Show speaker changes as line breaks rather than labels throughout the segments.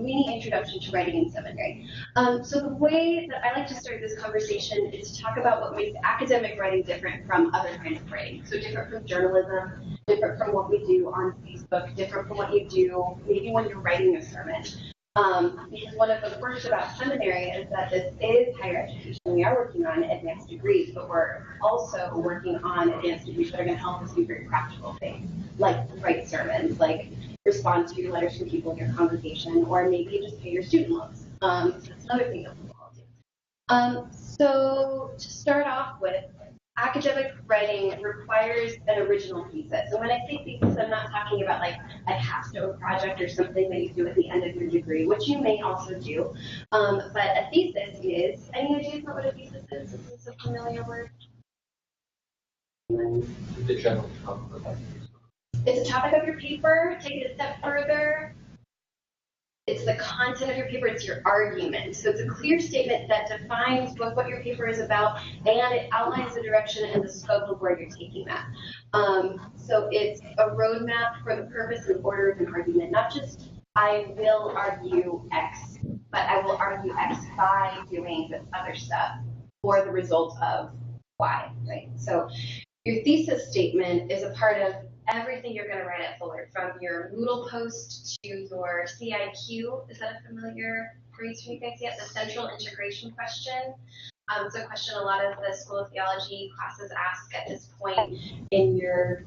mini introduction to writing in seminary. So the way that I like to start this conversation is to talk about what makes academic writing different from other kinds of writing. So different from journalism, different from what we do on Facebook, different from what you do maybe when you're writing a sermon. Because one of the quirks about seminary is that this is higher education. We are working on advanced degrees, but we're also working on advanced degrees that are going to help us do very practical things, like write sermons, like respond to letters from people in your congregation, or maybe just pay your student loans. So that's another thing that we all do. So to start off with, academic writing requires an original thesis. And when I say thesis, I'm not talking about like a capstone project or something that you do at the end of your degree, which you may also do. But a thesis is, any ideas about what a thesis is? Is this a familiar word?
The general topic of that.
It's a topic of your paper. Take it a step further. It's the content of your paper, it's your argument. So it's a clear statement that defines both what your paper is about and it outlines the direction and the scope of where you're taking that. So it's a roadmap for the purpose and order of an argument, not just I will argue X, but I will argue X by doing this other stuff for the result of Y, right? So your thesis statement is a part of everything you're going to write at Fuller, from your Moodle post to your CIQ. Is that a familiar phrase for you guys yet? The central integration question. So a question a lot of the School of Theology classes ask at this point in your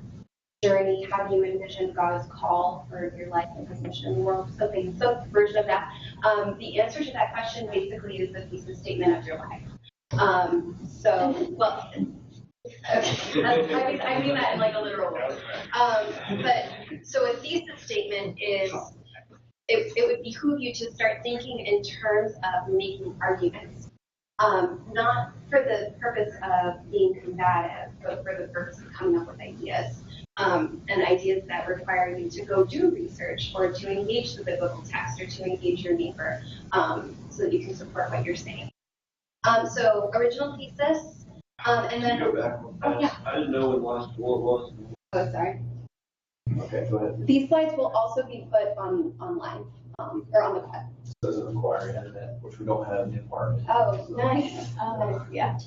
journey. How do you envision God's call for your life and his mission in the world? Something, some version of that. The answer to that question basically is the thesis statement of your life. Okay. I mean that in like a literal way. But so a thesis statement is, it would behoove you to start thinking in terms of making arguments, not for the purpose of being combative, but for the purpose of coming up with ideas, and ideas that require you to go do research or to engage the biblical text or to engage your neighbor, so that you can support what you're saying. So original thesis. And then,
go back one fast.
Yeah.
I didn't know what the last word was.
Oh, sorry.
Okay, go ahead.
These slides will also be put online, or on the web.
It doesn't require internet, which we don't have in the apartment.
Oh, nice. Yeah.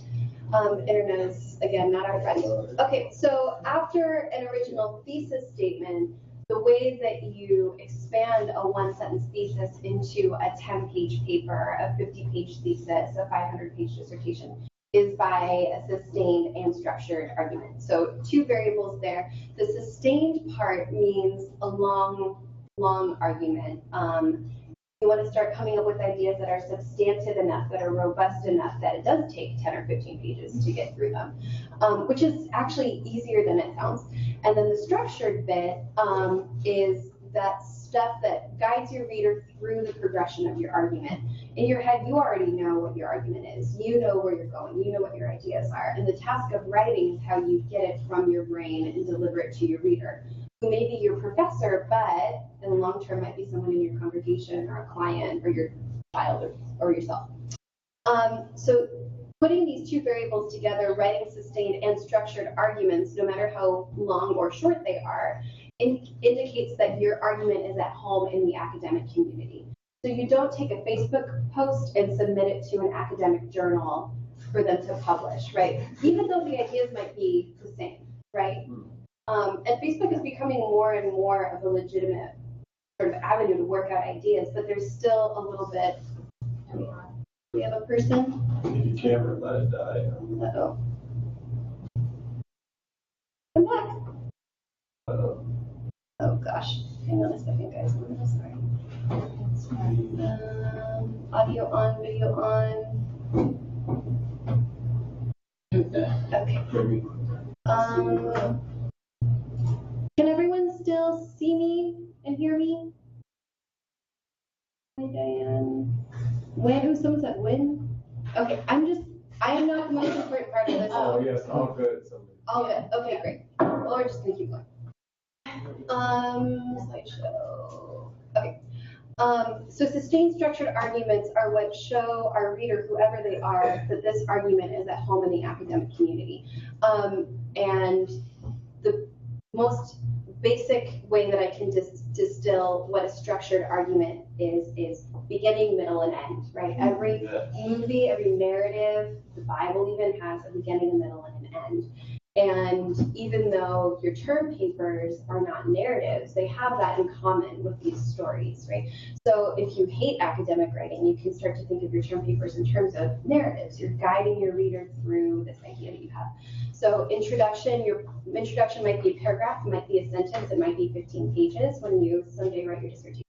Internet is, again, not our friend. Okay, so after an original thesis statement, the way that you expand a one-sentence thesis into a 10-page paper, a 50-page thesis, a 500-page dissertation, is by a sustained and structured argument. So two variables there. The sustained part means a long argument. You want to start coming up with ideas that are substantive enough, that are robust enough, that it does take 10 or 15 pages to get through them, which is actually easier than it sounds. And then the structured bit is that stuff that guides your reader through the progression of your argument. In your head, you already know what your argument is. You know where you're going. You know what your ideas are. And the task of writing is how you get it from your brain and deliver it to your reader, who may be your professor, but in the long term might be someone in your congregation or a client or your child or yourself. So putting these two variables together, writing sustained and structured arguments, no matter how long or short they are, indicates that your argument is at home in the academic community. So you don't take a Facebook post and submit it to an academic journal for them to publish, right? Even though the ideas might be the same, right? And Facebook is becoming more and more of a legitimate sort of avenue to work out ideas, but there's still a little bit. We have a person?
You can't let it die.
Uh-oh. Come back. Oh gosh. Hang on a second, guys. I'm really sorry. Audio on, video on. Okay. Can everyone still see me and hear me? Hi, Diane. When? Someone said when? Okay, I am not the most important part of this.
Oh, yes, all good.
All good. Okay, great. Well, we're just going to keep going. Slideshow. Okay. So sustained structured arguments are what show our reader, whoever they are, that this argument is at home in the academic community. And the most basic way that I can distill what a structured argument is beginning, middle, and end, right? Every movie, every narrative, the Bible even has a beginning, a middle, and an end. And even though your term papers are not narratives, they have that in common with these stories, right? So if you hate academic writing, you can start to think of your term papers in terms of narratives. You're guiding your reader through this idea that you have. So your introduction might be a paragraph, it might be a sentence, it might be 15 pages when you someday write your dissertation.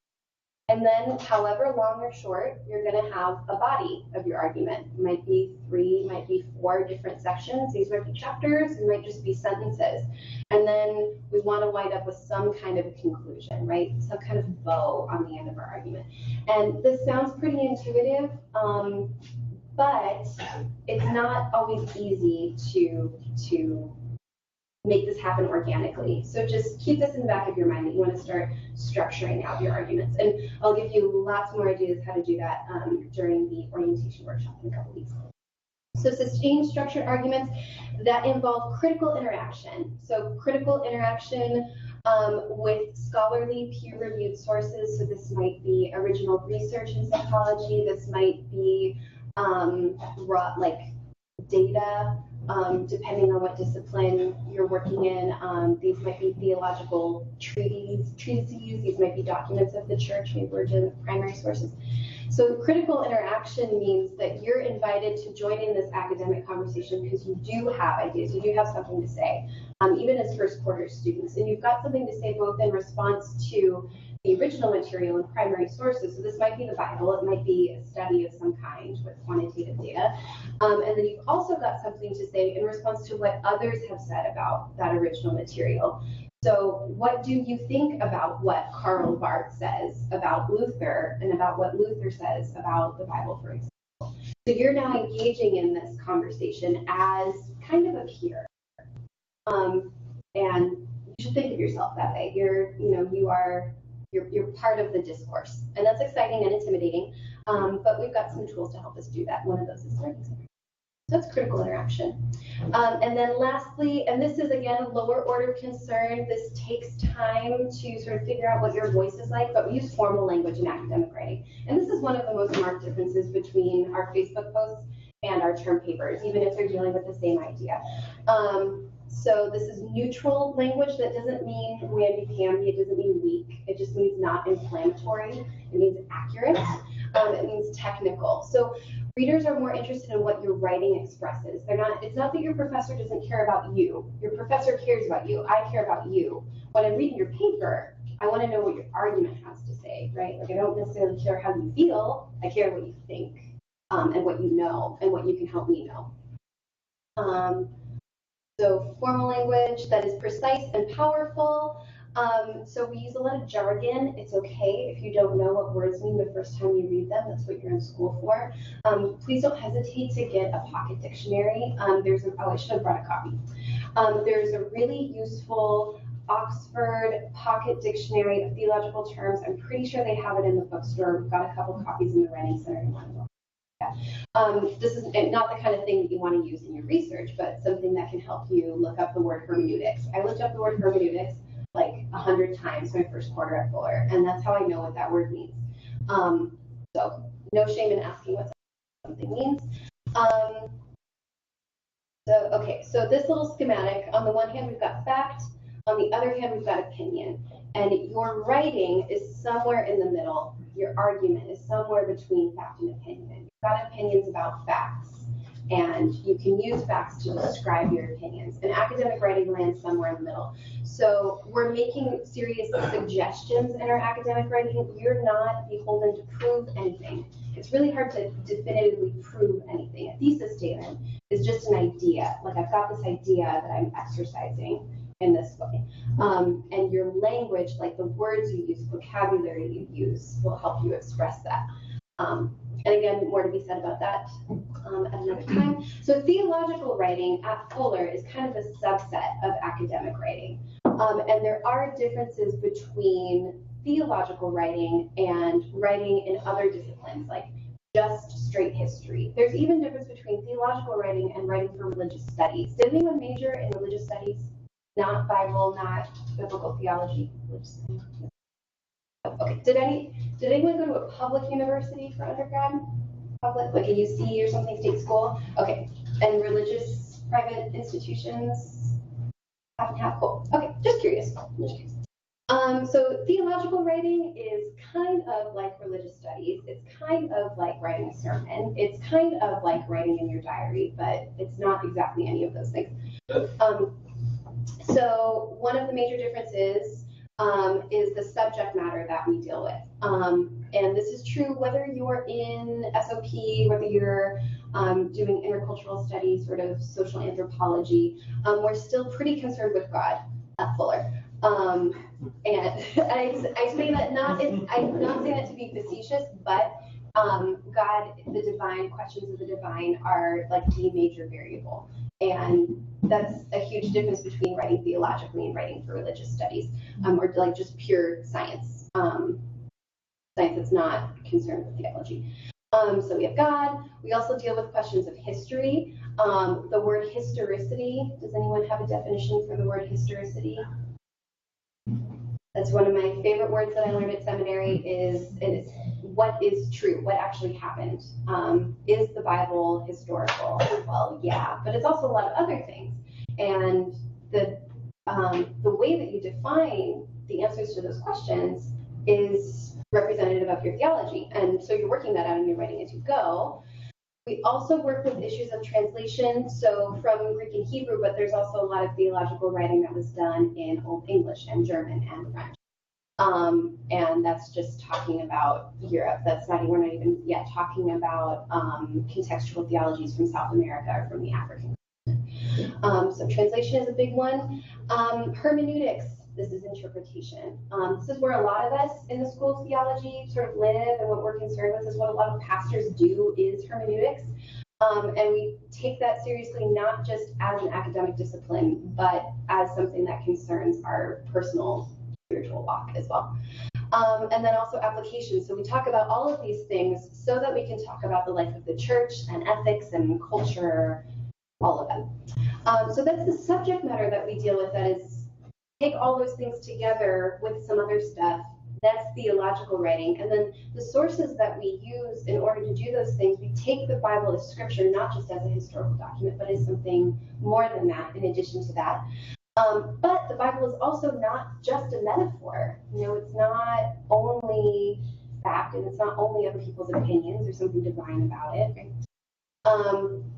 And then, however long or short, you're going to have a body of your argument. It might be 3, might be 4 different sections. These might be chapters, it might just be sentences. And then we want to wind up with some kind of a conclusion, right? Some kind of bow on the end of our argument. And this sounds pretty intuitive, but it's not always easy to make this happen organically. So just keep this in the back of your mind that you want to start structuring out your arguments. And I'll give you lots more ideas how to do that during the orientation workshop in a couple weeks. So sustained structured arguments that involve critical interaction. So critical interaction with scholarly peer-reviewed sources. So this might be original research in psychology. This might be like data, depending on what discipline you're working in. These might be theological treatises. These might be documents of the church, maybe we're primary sources. So critical interaction means that you're invited to join in this academic conversation because you do have ideas, you do have something to say, even as first quarter students. And you've got something to say both in response to the original material and primary sources. So this might be the Bible, it might be a study of some kind with quantitative data. And then you've also got something to say in response to what others have said about that original material. So what do you think about what Karl Barth says about Luther and about what Luther says about the Bible, for example? So you're now engaging in this conversation as kind of a peer. And you should think of yourself that way. You're part of the discourse, and that's exciting and intimidating, but we've got some tools to help us do that. One of those is learning. So that's critical interaction. And then lastly, and this is again a lower order concern, this takes time to sort of figure out what your voice is like, but we use formal language in academic writing. And this is one of the most marked differences between our Facebook posts and our term papers, even if they're dealing with the same idea. So this is neutral language. That doesn't mean namby-pamby, it doesn't mean weak, it just means not inflammatory, it means accurate, it means technical. So readers are more interested in what your writing expresses. It's not that your professor doesn't care about you. Your professor cares about you. I care about you. When I'm reading your paper, I want to know what your argument has to say, right? Like I don't necessarily care how you feel. I care what you think and what you know and what you can help me know. So formal language that is precise and powerful. So we use a lot of jargon. It's okay if you don't know what words mean the first time you read them. That's what you're in school for. Please don't hesitate to get a pocket dictionary. I should have brought a copy. There's a really useful Oxford pocket dictionary of theological terms. I'm pretty sure they have it in the bookstore. We've got a couple copies in the Writing Center in London. This is not the kind of thing that you want to use in your research, but something that can help you look up the word hermeneutics. I looked up the word hermeneutics like 100 times my first quarter at Fuller, and that's how I know what that word means. So no shame in asking what something means. So this little schematic, on the one hand we've got fact, on the other hand we've got opinion, and your writing is somewhere in the middle. Your argument is somewhere between fact and opinion. You've got opinions about facts, and you can use facts to describe your opinions. And academic writing lands somewhere in the middle. So we're making serious suggestions in our academic writing. You're not beholden to prove anything. It's really hard to definitively prove anything. A thesis statement is just an idea. Like I've got this idea that I'm exercising in this way. And your language, like the words you use, vocabulary you use, will help you express that. And again, more to be said about that at another time. So theological writing at Fuller is kind of a subset of academic writing. And there are differences between theological writing and writing in other disciplines, like just straight history. There's even difference between theological writing and writing for religious studies. Did anyone major in religious studies? not Bible, not biblical theology. Okay, did anyone go to a public university for undergrad? Public, like a UC or something, state school? Okay, and religious private institutions? Half cool. Okay, just curious. So theological writing is kind of like religious studies. It's kind of like writing a sermon. It's kind of like writing in your diary, but it's not exactly any of those things. So one of the major differences is the subject matter that we deal with. And this is true whether you're in SOP, whether you're doing intercultural studies, sort of social anthropology. We're still pretty concerned with God at Fuller. And I say that I'm not saying that to be facetious, but God, the divine, questions of the divine are like the major variable. And that's a huge difference between writing theologically and writing for religious studies, or like just pure science, science that's not concerned with theology. So we have God. We also deal with questions of history. The word historicity, does anyone have a definition for the word historicity? That's one of my favorite words that I learned at seminary is what is true, what actually happened. Is the Bible historical? Well, yeah, but it's also a lot of other things. And the way that you define the answers to those questions is representative of your theology. And so you're working that out and you're writing as you go. We also work with issues of translation, so from Greek and Hebrew, but there's also a lot of theological writing that was done in Old English and German and French. And that's just talking about Europe. We're not even yet talking about contextual theologies from South America or from the African continent. So translation is a big one. Hermeneutics, this is interpretation. This is where a lot of us in the School of Theology sort of live, and what we're concerned with is what a lot of pastors do is hermeneutics. And we take that seriously, not just as an academic discipline, but as something that concerns our personal spiritual walk as well. And then also application. So we talk about all of these things so that we can talk about the life of the church and ethics and culture, all of them. So that's the subject matter that we deal with, that is take all those things together with some other stuff. That's theological writing. And then the sources that we use in order to do those things, we take the Bible as scripture, not just as a historical document, but as something more than that, in addition to that. But the Bible is also not just a metaphor. It's not only fact, and it's not only other people's opinions. There's something divine about it. Right?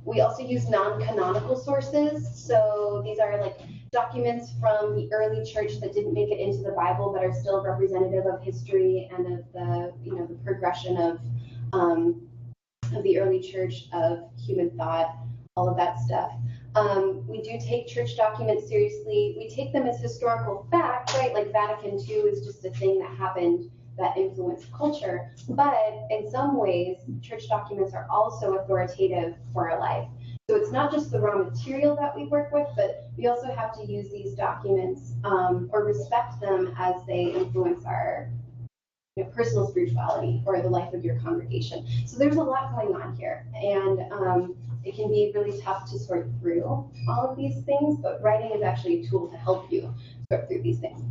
We also use non-canonical sources. So these are like documents from the early church that didn't make it into the Bible, but are still representative of history and of the progression of the early church, of human thought, all of that stuff. We do take church documents seriously. We take them as historical fact, right? Like Vatican II is just a thing that happened that influenced culture. But in some ways, church documents are also authoritative for our life. So it's not just the raw material that we work with, but we also have to use these documents or respect them as they influence our personal spirituality or the life of your congregation. So there's a lot going on here. And it can be really tough to sort through all of these things, but writing is actually a tool to help you sort through these things.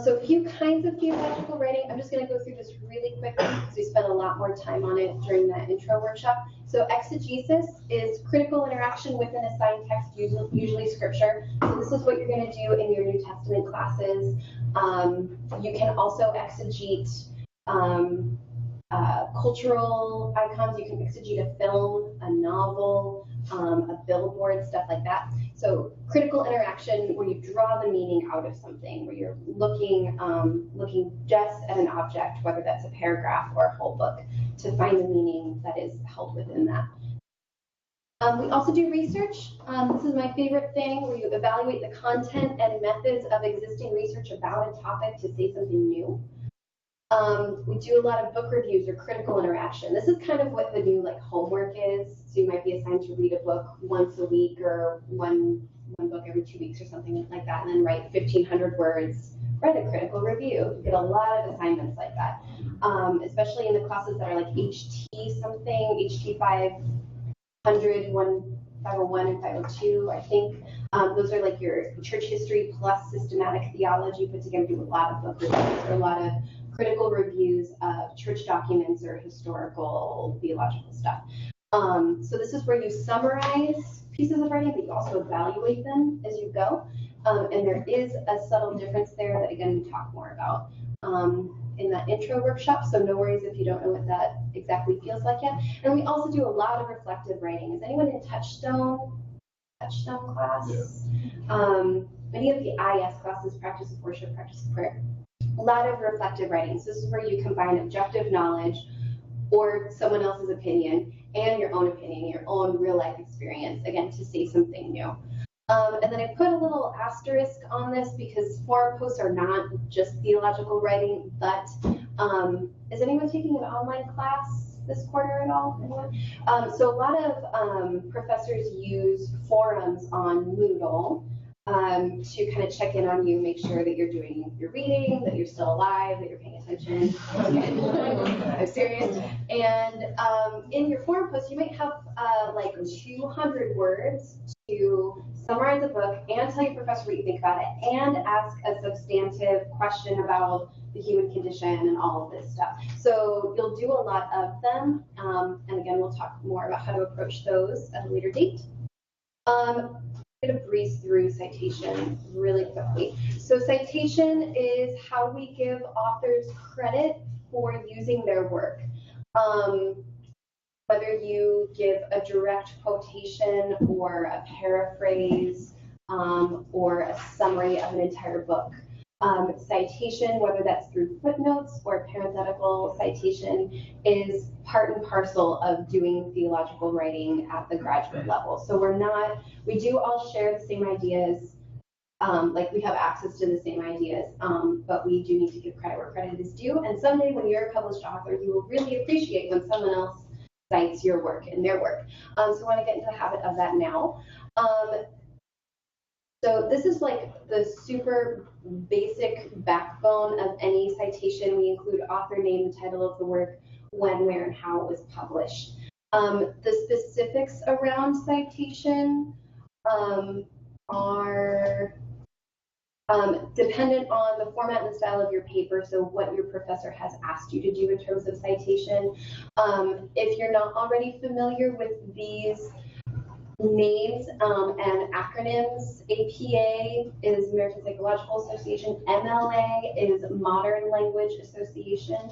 So a few kinds of theological writing. I'm just going to go through this really quickly because we spent a lot more time on it during that intro workshop. So exegesis is critical interaction with an assigned text, usually scripture. So this is what you're going to do in your New Testament classes. You can also exegete cultural icons. You can exegete a film, a novel, a billboard, stuff like that. So critical interaction, where you draw the meaning out of something, where you're looking just at an object, whether that's a paragraph or a whole book, to find the meaning that is held within that. We also do research. This is my favorite thing, where you evaluate the content and methods of existing research about a topic to say something new. We do a lot of book reviews or critical interaction. This is kind of what the new homework is. So you might be assigned to read a book once a week or one book every 2 weeks or something like that, and then write 1,500 words, write a critical review. You get a lot of assignments like that, especially in the classes that are like HT something, HT 500, 501 and 502, I think. Those are like your church history plus systematic theology put together. Do a lot of book reviews or a lot of critical reviews of church documents or historical theological stuff. So this is where you summarize pieces of writing, but you also evaluate them as you go. And there is a subtle difference there that, again, we talk more about in that intro workshop. So no worries if you don't know what that exactly feels like yet. And we also do a lot of reflective writing. Is anyone in Touchstone class?
Yeah.
Many of the IS classes, practice of worship, practice of prayer. A lot of reflective writing. So this is where you combine objective knowledge or someone else's opinion and your own opinion, your own real life experience, again, to say something new. And then I put a little asterisk on this because forum posts are not just theological writing, but is anyone taking an online class this quarter at all? Anyone? So a lot of professors use forums on Moodle to kind of check in on you, make sure that you're doing your reading, that you're still alive, that you're paying attention. I'm serious. And in your forum post, you might have like 200 words to summarize a book and tell your professor what you think about it and ask a substantive question about the human condition and all of this stuff. So you'll do a lot of them. And again, we'll talk more about how to approach those at a later date. I'm going to breeze through citation really quickly. So citation is how we give authors credit for using their work. Whether you give a direct quotation or a paraphrase or a summary of an entire book. Citation, whether that's through footnotes or parenthetical citation, is part and parcel of doing theological writing at the graduate level. So we do all share the same ideas, like we have access to the same ideas, but we do need to give credit where credit is due. And someday when you're a published author, you will really appreciate when someone else cites your work and their work. So I want to get into the habit of that now. So this is like the super basic backbone of any citation. We include author name, the title of the work, when, where, and how it was published. The specifics around citation are dependent on the format and style of your paper, so what your professor has asked you to do in terms of citation. If you're not already familiar with these names and acronyms, APA is American Psychological Association, MLA is Modern Language Association,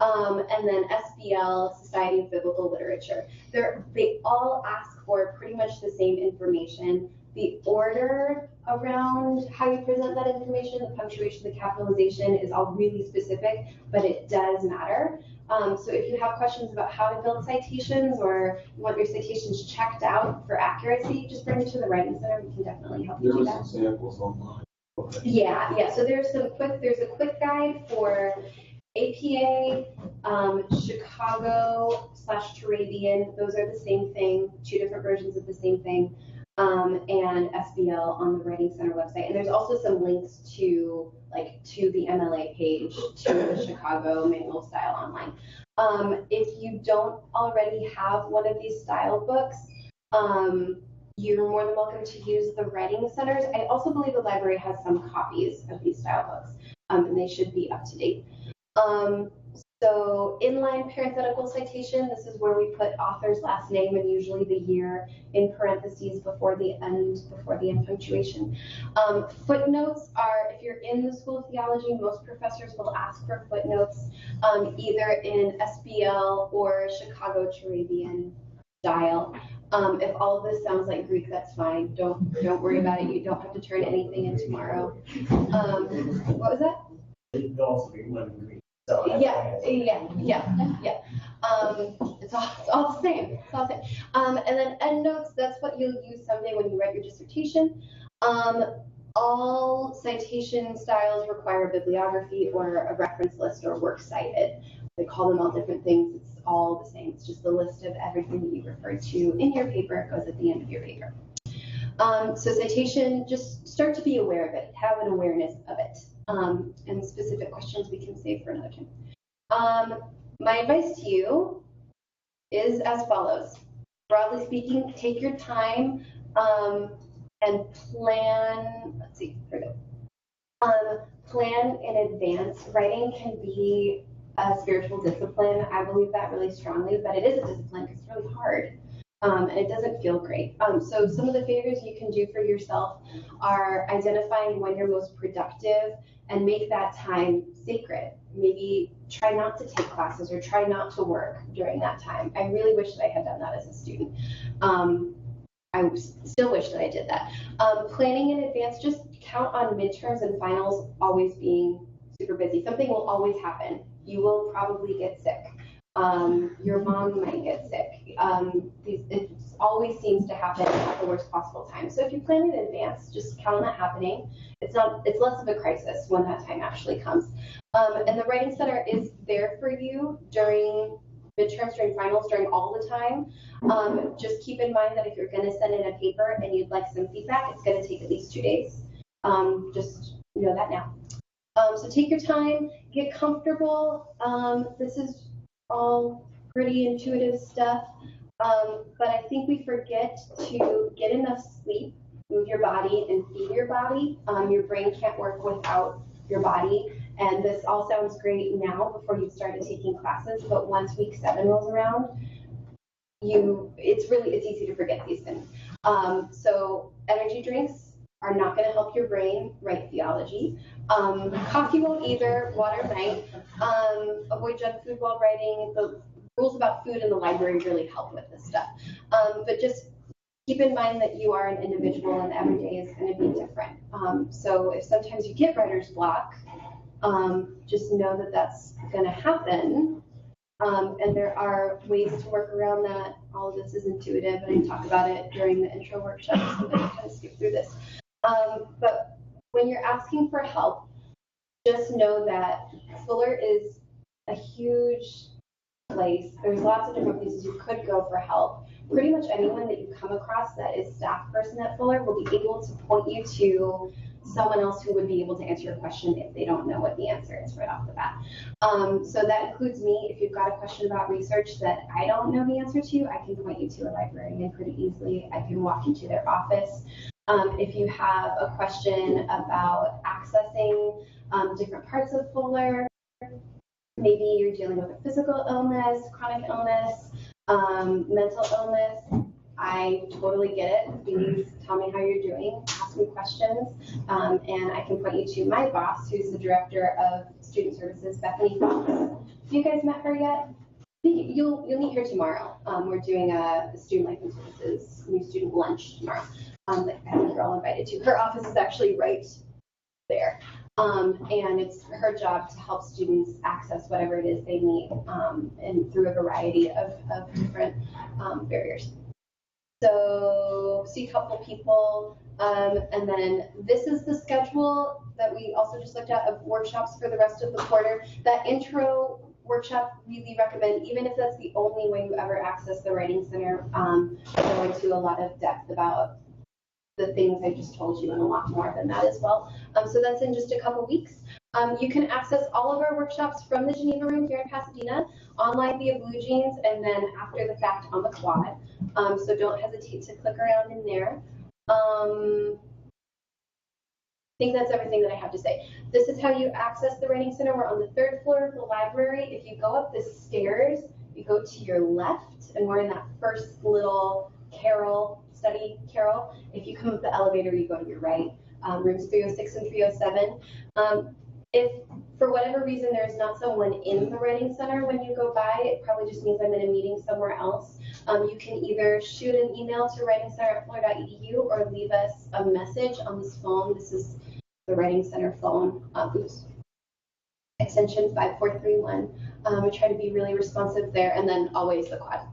and then SBL, Society of Biblical Literature. They all ask for pretty much the same information. The order around how you present that information, the punctuation, the capitalization is all really specific, but it does matter. So if you have questions about how to build citations or you want your citations checked out for accuracy, just bring it to the Writing Center. We can definitely help you do that.
There was some samples online. Okay.
Yeah. So there's a quick guide for APA, Chicago /Turabian. Those are the same thing, two different versions of the same thing. And SBL on the Writing Center website. And there's also some links to the MLA page, to the Chicago manual style online. If you don't already have one of these style books, you're more than welcome to use the Writing Centers. I also believe the library has some copies of these style books, and they should be up to date. So inline parenthetical citation, this is where we put author's last name and usually the year in parentheses before the end punctuation. Footnotes are, if you're in the School of Theology, most professors will ask for footnotes either in SBL or Chicago Turabian style. If all of this sounds like Greek, that's fine. Don't worry about it. You don't have to turn anything in tomorrow. What was that?
It can also be one Greek. So
Yeah. It's all the same. And then endnotes, that's what you'll use someday when you write your dissertation. All citation styles require a bibliography or a reference list or works cited. They call them all different things. It's all the same. It's just the list of everything that you refer to in your paper. It goes at the end of your paper. So citation, just start to be aware of it. Have an awareness of it. And specific questions we can save for another time. My advice to you is as follows. Broadly speaking, take your time and plan, let's see, here we go. Plan in advance. Writing can be a spiritual discipline. I believe that really strongly, but it is a discipline because it's really hard. And it doesn't feel great. So some of the favors you can do for yourself are identifying when you're most productive and make that time sacred. Maybe try not to take classes or try not to work during that time. I really wish that I had done that as a student. I still wish that I did that. Planning in advance, just count on midterms and finals always being super busy. Something will always happen. You will probably get sick. Your mom might get sick. It always seems to happen at the worst possible time. So if you plan in advance, just count on that happening. It's less of a crisis when that time actually comes. And the Writing Center is there for you during midterms, during finals, during all the time. Just keep in mind that if you're going to send in a paper and you'd like some feedback, it's going to take at least 2 days. Just know that now. So take your time, get comfortable. This is all pretty intuitive stuff, but I think we forget to get enough sleep, move your body, and feed your body. Your brain can't work without your body, and this all sounds great now before you've started taking classes, but once week 7 rolls around, it's easy to forget these things. So energy drinks are not going to help your brain write theology. Coffee won't either, water might. Avoid junk food while writing. The rules about food in the library really help with this stuff. But just keep in mind that you are an individual and every day is going to be different. So if sometimes you get writer's block, just know that that's going to happen. And there are ways to work around that. All of this is intuitive, and I talk about it during the intro workshop, so I'm going to kind of skip through this. But when you're asking for help, just know that Fuller is a huge place. There's lots of different places you could go for help. Pretty much anyone that you come across that is staff person at Fuller will be able to point you to someone else who would be able to answer your question if they don't know what the answer is right off the bat. So that includes me. If you've got a question about research that I don't know the answer to, I can point you to a librarian pretty easily. I can walk you to their office. If you have a question about accessing different parts of Fuller, maybe you're dealing with a physical illness, chronic illness, mental illness, I totally get it. Please tell me how you're doing, ask me questions, and I can point you to my boss, who's the director of student services, Bethany Fox. Have you guys met her yet? You'll meet her tomorrow. We're doing a student life and services new student lunch tomorrow. That I think you're all invited to. Her office is actually right there. And it's her job to help students access whatever it is they need, and through a variety of different barriers. So see a couple people, and then this is the schedule that we also just looked at of workshops for the rest of the quarter. That intro workshop, really recommend, even if that's the only way you ever access the Writing Center, go into a lot of depth about the things I just told you and a lot more than that as well. So that's in just a couple weeks. You can access all of our workshops from the Geneva room here in Pasadena, online via Blue Jeans, and then after the fact on the quad. So don't hesitate to click around in there. I think that's everything that I have to say. This is how you access the Writing Center. We're on the 3rd floor of the library. If you go up the stairs, you go to your left, and we're in that first little study carrel. If you come up the elevator, you go to your right. Rooms 306 and 307. If for whatever reason there's not someone in the Writing Center when you go by, it probably just means I'm in a meeting somewhere else. You can either shoot an email to writingcenter@fuller.edu or leave us a message on this phone. This is the Writing Center phone, extension 5431. We try to be really responsive there, and then always the quad.